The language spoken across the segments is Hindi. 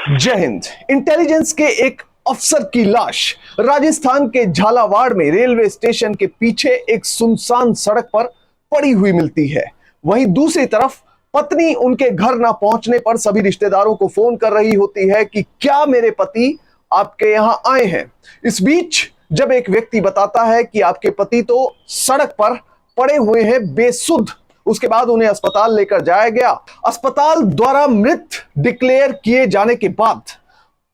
जय हिंद। इंटेलिजेंस के एक अफसर की लाश राजस्थान के झालावाड़ में रेलवे स्टेशन के पीछे एक सुनसान सड़क पर पड़ी हुई मिलती है। वहीं दूसरी तरफ पत्नी उनके घर ना पहुंचने पर सभी रिश्तेदारों को फोन कर रही होती है कि क्या मेरे पति आपके यहां आए हैं। इस बीच जब एक व्यक्ति बताता है कि आपके पति तो सड़क पर पड़े हुए हैं बेसुध, उसके बाद उन्हें अस्पताल लेकर जाया गया। अस्पताल द्वारा मृत डिक्लेयर किए जाने के बाद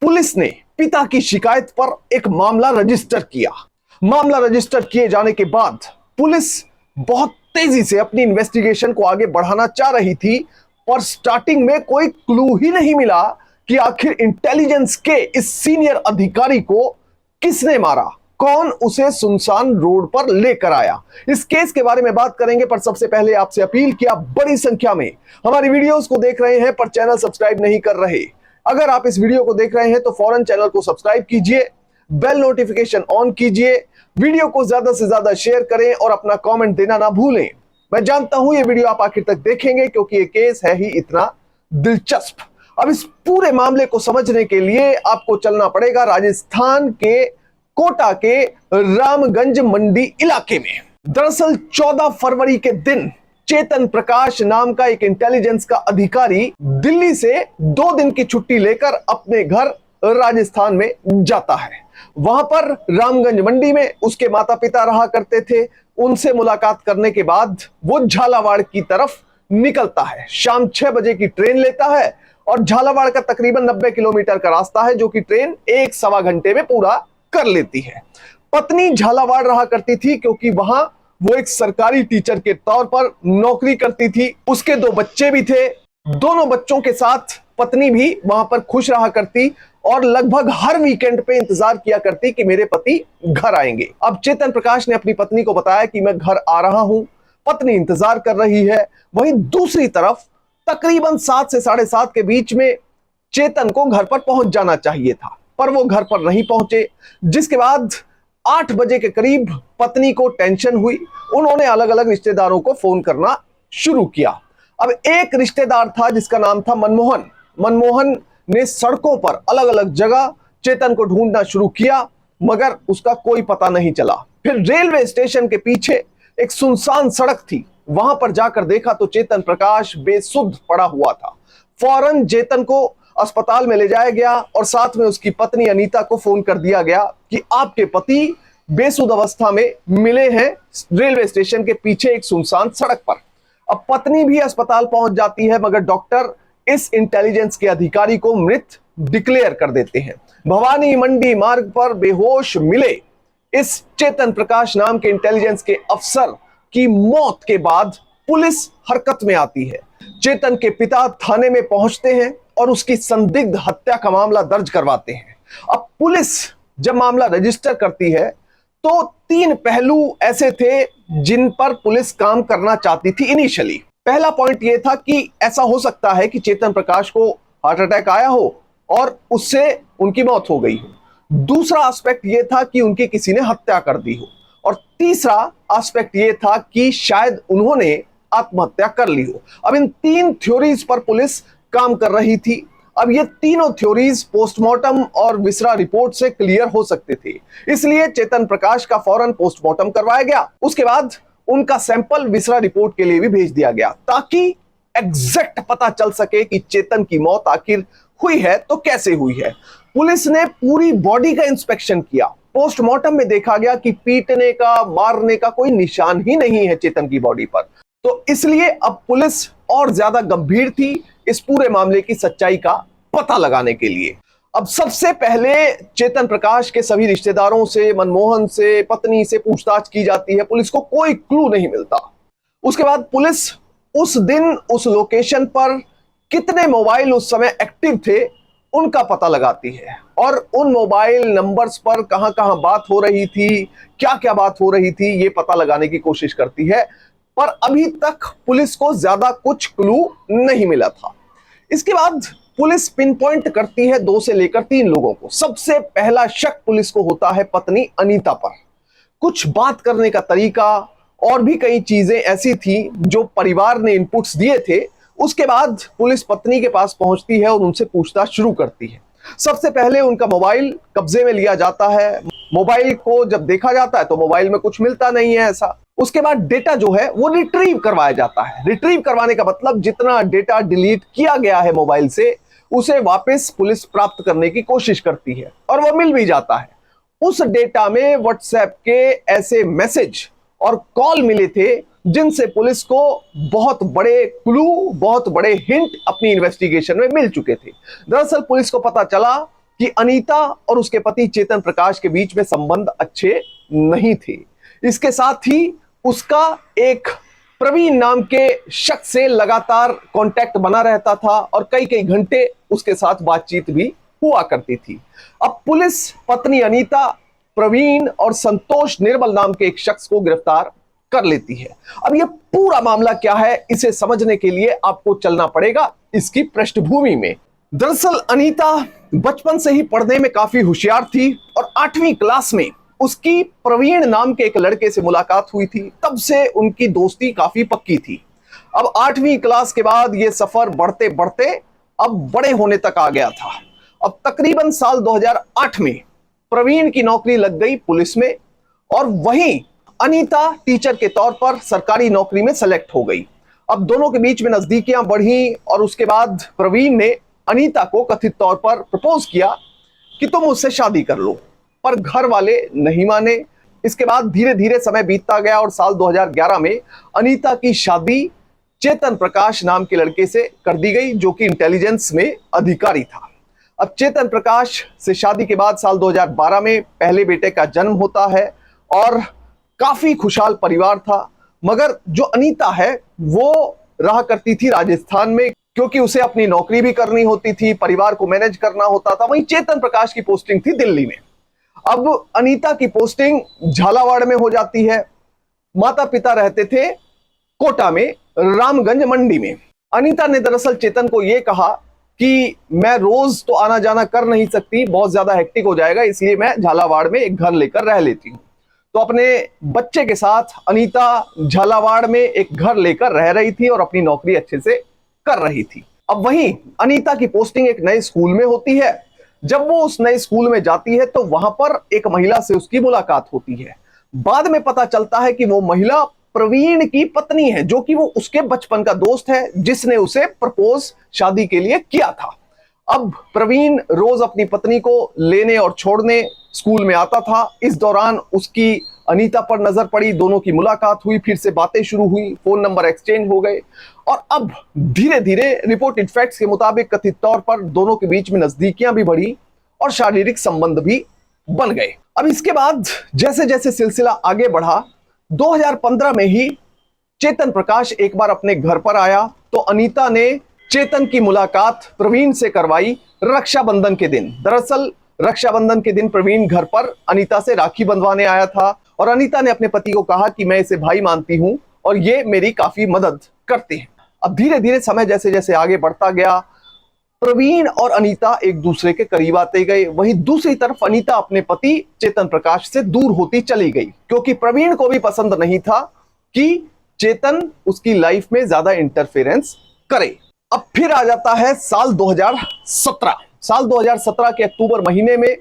पुलिस ने पिता की शिकायत पर एक मामला रजिस्टर किया। मामला रजिस्टर किए जाने के बाद पुलिस बहुत तेजी से अपनी इन्वेस्टिगेशन को आगे बढ़ाना चाह रही थी, पर स्टार्टिंग में कोई क्लू ही नहीं मिला कि आखिर इंटेलिजेंस के इस सीनियर अधिकारी को किसने मारा, कौन उसे सुनसान रोड पर लेकर आया। इस केस के बारे में बात करेंगे, पर सबसे पहले आपसे अपील कि आप बड़ी संख्या में हमारी वीडियोस को देख रहे हैं पर चैनल सब्सक्राइब नहीं कर रहे। अगर आप इस वीडियो को देख रहे हैं तो फौरन चैनल को सब्सक्राइब कीजिए, बेल नोटिफिकेशन ऑन कीजिए, वीडियो को ज्यादा से ज्यादा शेयर करें और अपना कॉमेंट देना ना भूलें। मैं जानता हूं ये वीडियो आप आखिर तक देखेंगे क्योंकि ये केस है ही इतना दिलचस्प। अब इस पूरे मामले को समझने के लिए आपको चलना पड़ेगा राजस्थान के कोटा के रामगंज मंडी इलाके में। दरअसल 14 फरवरी के दिन चेतन प्रकाश नाम का एक इंटेलिजेंस का अधिकारी दिल्ली से 2 दिन की छुट्टी लेकर अपने घर राजस्थान में जाता है। वहां पर रामगंज मंडी में उसके माता पिता रहा करते थे। उनसे मुलाकात करने के बाद वो झालावाड़ की तरफ निकलता है। शाम 6 बजे की ट्रेन लेता है और झालावाड़ का तकरीबन 90 किलोमीटर का रास्ता है जो कि ट्रेन 1-1.25 घंटे में पूरा कर लेती है। पत्नी झालावाड़ रहा करती थी क्योंकि वहां वो एक सरकारी टीचर के तौर पर नौकरी करती थी। उसके 2 बच्चे भी थे। दोनों बच्चों के साथ पत्नी भी वहां पर खुश रहा करती और लगभग हर वीकेंड पे इंतजार किया करती कि मेरे पति घर आएंगे। अब चेतन प्रकाश ने अपनी पत्नी को बताया कि मैं घर आ रहा हूं। पत्नी इंतजार कर रही है। वहीं दूसरी तरफ तकरीबन 7 से 7:30 के बीच में चेतन को घर पर पहुंच जाना चाहिए था, पर वो घर पर नहीं पहुंचे। जिसके बाद 8 बजे के करीब पत्नी को टेंशन हुई। उन्होंने अलग अलग रिश्तेदारों को फोन करना शुरू किया। अब एक रिश्तेदार था जिसका नाम था मनमोहन। मनमोहन ने सड़कों पर अलग अलग जगह चेतन को ढूंढना शुरू किया, मगर उसका कोई पता नहीं चला। फिर रेलवे स्टेशन के पीछे एक सुनसान सड़क थी, वहां पर जाकर देखा तो चेतन प्रकाश बेसुध पड़ा हुआ था। फौरन चेतन को अस्पताल में ले जाया गया और साथ में उसकी पत्नी अनीता को फोन कर दिया गया कि आपके पति बेसुध अवस्था में मिले हैं रेलवे स्टेशन के पीछे एक सुनसान सड़क पर। अब पत्नी भी अस्पताल पहुंच जाती है, मगर डॉक्टर इस इंटेलिजेंस के अधिकारी को मृत डिक्लेयर कर देते हैं। भवानी मंडी मार्ग पर बेहोश मिले इस चेतन प्रकाश नाम के इंटेलिजेंस के अफसर की मौत के बाद पुलिस हरकत में आती है। चेतन के पिता थाने में पहुंचते हैं और उसकी संदिग्ध हत्या का मामला दर्ज करवाते हैं। अब पुलिस जब मामला रजिस्टर करती है तो 3 पहलू ऐसे थे जिन पर पुलिस काम करना चाहती थी इनिशियली। पहला पॉइंट यह था कि ऐसा हो सकता है कि चेतन प्रकाश को हार्ट अटैक आया हो और उससे उनकी मौत हो गई हो। दूसरा एस्पेक्ट यह था कि उनकी किसी ने हत्या कर दी हो, और तीसरा एस्पेक्ट यह था कि शायद उन्होंने आत्महत्या कर ली हो। अब इन 3 थ्योरीज पर पुलिस काम कर रही थी। अब ये तीनों थ्योरीज पोस्टमार्टम और विसरा रिपोर्ट से क्लियर हो सकते थे, इसलिए चेतन प्रकाश का फौरन पोस्टमार्टम करवाया गया। उसके बाद उनका सैंपल विसरा रिपोर्ट के लिए भी भेज दिया गया ताकि एग्जैक्ट पता चल सके कि चेतन की मौत आखिर हुई है तो कैसे हुई है। पुलिस ने पूरी बॉडी का इंस्पेक्शन किया। पोस्टमार्टम में देखा गया कि पीटने का, मारने का कोई निशान ही नहीं है चेतन की बॉडी पर। तो इसलिए अब पुलिस और ज्यादा गंभीर थी इस पूरे मामले की सच्चाई का पता लगाने के लिए। अब सबसे पहले चेतन प्रकाश के सभी रिश्तेदारों से, मनमोहन से, पत्नी से पूछताछ की जाती है। पुलिस को कोई क्लू नहीं मिलता। उसके बाद पुलिस उस दिन उस लोकेशन पर कितने मोबाइल उस समय एक्टिव थे उनका पता लगाती है और उन मोबाइल नंबर्स पर कहां कहां बात हो रही थी, क्या क्या बात हो रही थी, ये पता लगाने की कोशिश करती है। पर अभी तक पुलिस को ज्यादा कुछ क्लू नहीं मिला था। इसके बाद पुलिस पिन पॉइंट करती है 2 से लेकर 3 लोगों को। सबसे पहला शक पुलिस को होता है पत्नी अनीता पर। कुछ बात करने का तरीका और भी कई चीजें ऐसी थी जो परिवार ने इनपुट्स दिए थे, उसके बाद पुलिस पत्नी के पास पहुंचती है और उनसे पूछताछ शुरू करती है। सबसे पहले उनका मोबाइल कब्जे में लिया जाता है। मोबाइल को जब देखा जाता है तो मोबाइल में कुछ मिलता नहीं है ऐसा। उसके बाद डेटा जो है वो रिट्रीव करवाया जाता है। रिट्रीव करवाने का मतलब जितना डेटा डिलीट किया गया है मोबाइल से उसे वापस पुलिस प्राप्त करने की कोशिश करती है और वो मिल भी जाता है। उस डेटा में व्हाट्सएप के ऐसे मैसेज और कॉल मिले थे जिनसे पुलिस को बहुत बड़े क्लू, बहुत बड़े हिंट अपनी इन्वेस्टिगेशन में मिल चुके थे। दरअसल पुलिस को पता चला कि अनीता और उसके पति चेतन प्रकाश के बीच में संबंध अच्छे नहीं थे। इसके साथ ही उसका एक प्रवीण नाम के शख्स से लगातार कांटेक्ट बना रहता था और कई कई घंटे उसके साथ बातचीत भी हुआ करती थी। अब पुलिस पत्नी अनीता, प्रवीण और संतोष निर्मल नाम के एक शख्स को गिरफ्तार कर लेती है। अब यह पूरा मामला क्या है इसे समझने के लिए आपको चलना पड़ेगा इसकी पृष्ठभूमि में। दरअसल अनीता बचपन से ही पढ़ने में काफी होशियार थी और 8वीं क्लास में उसकी प्रवीण नाम के एक लड़के से मुलाकात हुई थी। तब से उनकी दोस्ती काफी पक्की थी। अब 8वीं क्लास के बाद यह सफर बढ़ते बढ़ते अब बड़े होने तक आ गया था। अब तकरीबन साल 2008 में प्रवीण की नौकरी लग गई पुलिस में और वहीं अनीता टीचर के तौर पर सरकारी नौकरी में सेलेक्ट हो गई। अब दोनों के बीच में नजदीकियां बढ़ी और उसके बाद प्रवीण ने अनीता को कथित तौर पर प्रपोज किया कि तुम मुझसे शादी कर लो, पर घर वाले नहीं माने। इसके बाद धीरे धीरे समय बीतता गया और साल 2011 में अनीता की शादी चेतन प्रकाश नाम के लड़के से कर दी गई जो कि इंटेलिजेंस में अधिकारी था। अब चेतन प्रकाश से शादी के बाद साल 2012 में पहले बेटे का जन्म होता है और काफी खुशहाल परिवार था। मगर जो अनीता है वो रहा करती थी राजस्थान में क्योंकि उसे अपनी नौकरी भी करनी होती थी, परिवार को मैनेज करना होता था। वहीं चेतन प्रकाश की पोस्टिंग थी दिल्ली में। अब अनीता की पोस्टिंग झालावाड़ में हो जाती है। माता पिता रहते थे कोटा में, रामगंज मंडी में। अनीता ने दरअसल चेतन को यह कहा कि मैं रोज तो आना जाना कर नहीं सकती, बहुत ज्यादा हेक्टिक हो जाएगा, इसलिए मैं झालावाड़ में एक घर लेकर रह लेती हूँ। तो अपने बच्चे के साथ अनीता झालावाड़ में एक घर लेकर रह रही थी और अपनी नौकरी अच्छे से कर रही थी। अब वहीं अनीता की पोस्टिंग एक नए स्कूल में होती है। जब वो उस नए स्कूल में जाती है तो वहां पर एक महिला से उसकी मुलाकात होती है। बाद में पता चलता है कि वो महिला प्रवीण की पत्नी है जो कि वो उसके बचपन का दोस्त है जिसने उसे प्रपोज शादी के लिए किया था। अब प्रवीण रोज अपनी पत्नी को लेने और छोड़ने स्कूल में आता था। इस दौरान उसकी अनीता पर नजर पड़ी, दोनों की मुलाकात हुई, फिर से बातें शुरू हुई, फोन नंबर एक्सचेंज हो गए और अब धीरे धीरे रिपोर्टेड फैक्ट्स के मुताबिक कथित तौर पर दोनों के बीच में नजदीकियां भी बढ़ी और शारीरिक संबंध भी बन गए। अब इसके बाद जैसे जैसे सिलसिला आगे बढ़ा, 2015 में ही चेतन प्रकाश एक बार अपने घर पर आया तो अनीता ने चेतन की मुलाकात प्रवीण से करवाई रक्षाबंधन के दिन। दरअसल रक्षाबंधन के दिन प्रवीण घर पर अनीता से राखी बंधवाने आया था और अनीता ने अपने पति को कहा कि मैं इसे भाई मानती हूं और ये मेरी काफी मदद करते हैं। अब धीरे धीरे समय जैसे जैसे आगे बढ़ता गया, प्रवीण और अनीता एक दूसरे के करीब आते गए। वहीं दूसरी तरफ अनीता अपने पति चेतन प्रकाश से दूर होती चली गई क्योंकि प्रवीण को भी पसंद नहीं था कि चेतन उसकी लाइफ में ज्यादा इंटरफेरेंस करे। अब फिर आ जाता है साल 2017। साल 2017 के अक्टूबर महीने में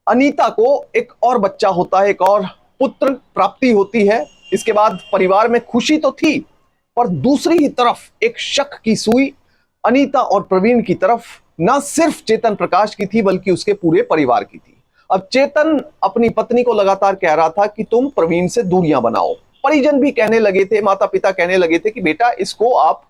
अनीता को एक और बच्चा होता है, एक और पुत्र प्राप्ति होती है। इसके बाद परिवार में खुशी तो थी पर दूसरी ही तरफ एक शक की सुई अनीता और प्रवीण की तरफ न सिर्फ चेतन प्रकाश की थी बल्कि उसके पूरे परिवार की थी। अब चेतन अपनी पत्नी को लगातार कह रहा था कि तुम प्रवीण से दूरियां बनाओ। परिजन भी कहने लगे थे, माता पिता कहने लगे थे कि बेटा इसको आप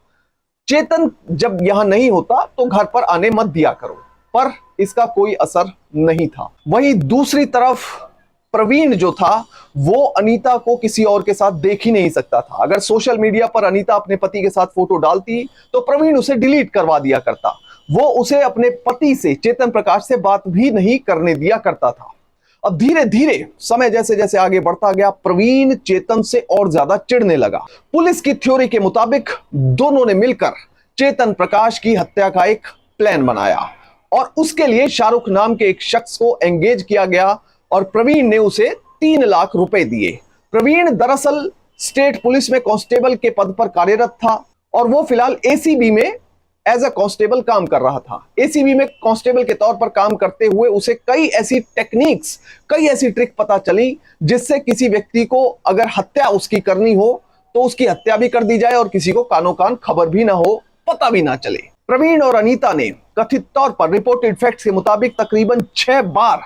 चेतन जब यहां नहीं होता तो घर पर आने मत दिया करो, पर इसका कोई असर नहीं था। वहीं दूसरी तरफ प्रवीण जो था वो अनीता को किसी और के साथ देख ही नहीं सकता था। अगर सोशल मीडिया पर अनीता अपने पति के साथ फोटो डालती तो प्रवीण उसे डिलीट करवा दिया करता। वो उसे अपने पति से, चेतन प्रकाश से बात भी नहीं करने दिया करता था। अब धीरे धीरे समय जैसे जैसे आगे बढ़ता गया, प्रवीण चेतन से और ज्यादा चिढ़ने लगा। पुलिस की थ्योरी के मुताबिक दोनों ने मिलकर चेतन प्रकाश की हत्या का एक प्लान बनाया और उसके लिए शाहरुख नाम के एक शख्स को एंगेज किया गया और प्रवीण ने उसे 3 लाख रुपए दिए। प्रवीण दरअसल स्टेट पुलिस में कांस्टेबल के पद पर कार्यरत था और वो फिलहाल एसीबी में एज अ कांस्टेबल काम कर रहा था। एसीबी में कांस्टेबल के तौर पर काम करते हुए उसे कई ऐसी टेक्निक्स, कई ऐसी ट्रिक पता चली जिससे किसी व्यक्ति को अगर हत्या उसकी करनी हो तो उसकी हत्या भी कर दी जाए और किसी को कानो कान खबर भी ना हो, पता भी ना चले। प्रवीण और अनीता ने कथित तौर पर रिपोर्टेड फैक्ट्स के मुताबिक तकरीबन 6 बार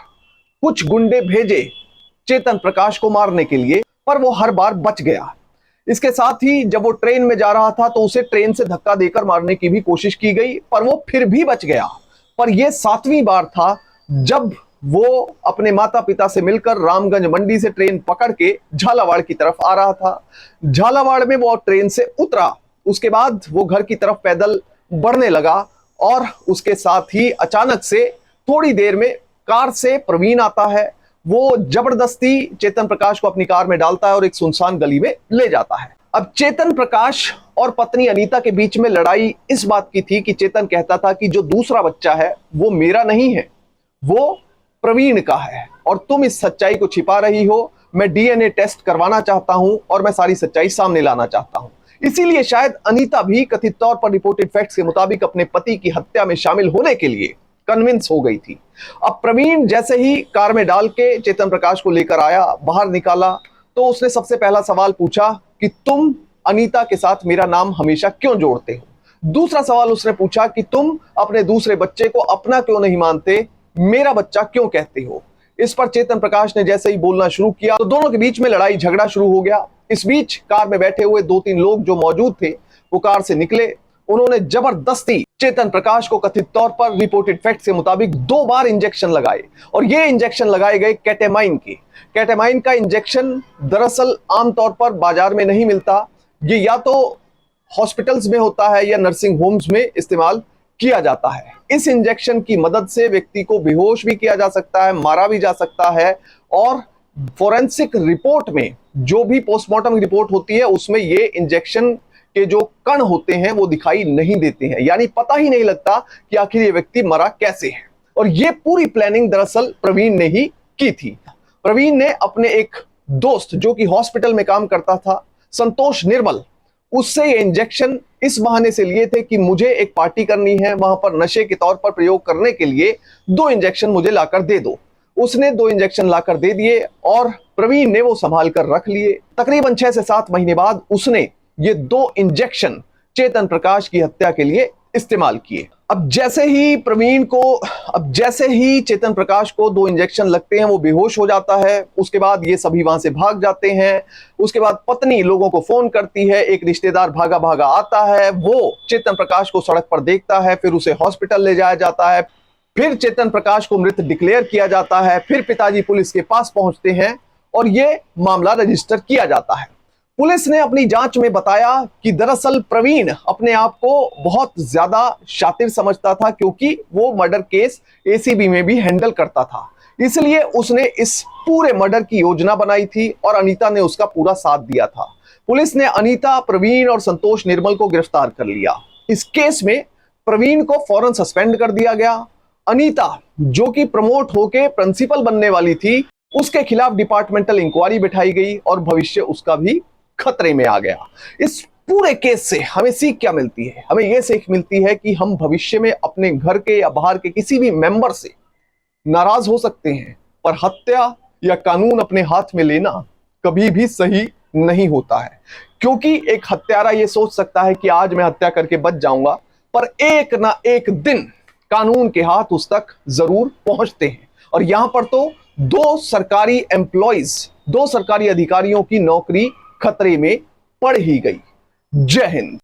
कुछ गुंडे भेजे चेतन प्रकाश को मारने के लिए, पर वो हर बार बच गया। इसके साथ ही जब वो ट्रेन में जा रहा था तो उसे ट्रेन से धक्का देकर मारने की भी कोशिश की गई, पर वो फिर भी बच गया। पर यह 7वीं बार था जब वो अपने माता पिता से मिलकर रामगंज मंडी से ट्रेन पकड़ के झालावाड़ की तरफ आ रहा था। झालावाड़ में वो ट्रेन से उतरा, उसके बाद वो घर की तरफ पैदल बढ़ने लगा और उसके साथ ही अचानक से थोड़ी देर में कार से प्रवीण आता है। वो जबरदस्ती चेतन प्रकाश को अपनी कार में डालता है और एक सुनसान गली में ले जाता है। अब चेतन प्रकाश और पत्नी अनीता के बीच में लड़ाई इस बात की थी कि चेतन कहता था कि जो दूसरा बच्चा है वो मेरा नहीं है, वो प्रवीण का है और तुम इस सच्चाई को छिपा रही हो। मैं डीएनए टेस्ट करवाना चाहता हूं और मैं सारी सच्चाई सामने लाना चाहता हूं। इसीलिए शायद अनीता भी कथित तौर पर रिपोर्टेड फैक्ट्स के मुताबिक अपने पति की हत्या में शामिल होने के लिए कन्विंस हो गई थी। अब प्रवीण जैसे ही कार में डाल के चेतन प्रकाश को लेकर आया, बाहर निकाला, तो उसने सबसे पहला सवाल पूछा कि तुम अनीता के साथ मेरा नाम हमेशा क्यों जोड़ते हो। दूसरा सवाल उसने पूछा कि तुम अपने दूसरे बच्चे को अपना क्यों नहीं मानते, मेरा बच्चा क्यों कहते हो। इस पर चेतन प्रकाश ने जैसे ही बोलना शुरू किया तो दोनों के बीच में लड़ाई झगड़ा शुरू हो गया। इस बीच कार में बैठे हुए 2-3 लोग जो मौजूद थे वो कार से निकले। उन्होंने जबरदस्ती चेतन प्रकाश को कथित तौर पर रिपोर्टेड फैक्ट्स के मुताबिक 2 बार इंजेक्शन लगाए और ये इंजेक्शन लगाए गए केटामाइन के। केटामाइन का इंजेक्शन दरअसल आमतौर पर बाजार में नहीं मिलता, ये या तो हॉस्पिटल्स में होता है या नर्सिंग होम्स में इस्तेमाल किया जाता है। इस इंजेक्शन की मदद से व्यक्ति को बेहोश भी किया जा सकता है, मारा भी जा सकता है और फोरेंसिक रिपोर्ट में जो भी पोस्टमार्टम रिपोर्ट होती है उसमें ये इंजेक्शन के जो कण होते हैं वो दिखाई नहीं देते हैं, यानी पता ही नहीं लगता कि आखिर ये व्यक्ति मरा कैसे है। और ये पूरी प्लानिंग दरअसल प्रवीण ने ही की थी। प्रवीण ने अपने एक दोस्त जो कि हॉस्पिटल में काम करता था, संतोष निर्मल, उससे ये इंजेक्शन इस बहाने से लिए थे कि मुझे एक पार्टी करनी है, वहां पर नशे के तौर पर प्रयोग करने के लिए 2 इंजेक्शन मुझे लाकर दे दो। उसने 2 इंजेक्शन लाकर दे दिए और प्रवीण ने वो संभाल कर रख लिए। तकरीबन 6 से 7 महीने बाद उसने ये 2 इंजेक्शन चेतन प्रकाश की हत्या के लिए इस्तेमाल किए। अब जैसे ही चेतन प्रकाश को 2 इंजेक्शन लगते हैं वो बेहोश हो जाता है। उसके बाद ये सभी वहां से भाग जाते हैं। उसके बाद पत्नी लोगों को फोन करती है, एक रिश्तेदार भागा भागा आता है, वो चेतन प्रकाश को सड़क पर देखता है, फिर उसे हॉस्पिटल ले जाया जाता है, फिर चेतन प्रकाश को मृत डिक्लेयर किया जाता है, फिर पिताजी पुलिस के पास पहुंचते हैं और ये मामला रजिस्टर किया जाता है। पुलिस ने अपनी जांच में बताया कि दरअसल प्रवीण अपने आप को बहुत ज्यादा शातिर समझता था क्योंकि वो मर्डर केस एसीबी में भी हैंडल करता था, इसलिए उसने इस पूरे मर्डर की योजना बनाई थी और अनीता ने उसका पूरा साथ दिया था। पुलिस ने अनीता, प्रवीण और संतोष निर्मल को गिरफ्तार कर लिया। इस केस में प्रवीण को फौरन सस्पेंड कर दिया गया। अनीता जो कि प्रमोट होके प्रिंसिपल बनने वाली थी, उसके खिलाफ डिपार्टमेंटल इंक्वायरी बिठाई गई और भविष्य उसका भी खतरे में आ गया। इस पूरे केस से हमें सीख क्या मिलती है? हमें यह सीख मिलती है कि हम भविष्य में अपने घर के या बाहर के किसी भी मेंबर से नाराज हो सकते हैं, पर हत्या या कानून अपने हाथ में लेना कभी भी सही नहीं होता है, क्योंकि एक हत्यारा यह सोच सकता है कि आज मैं हत्या करके बच जाऊंगा, पर एक ना एक दिन कानून के हाथ उस तक जरूर पहुंचते हैं। और यहां पर तो 2 सरकारी एम्प्लॉइज, 2 सरकारी अधिकारियों की नौकरी खतरे में पड़ ही गई। जय हिंद।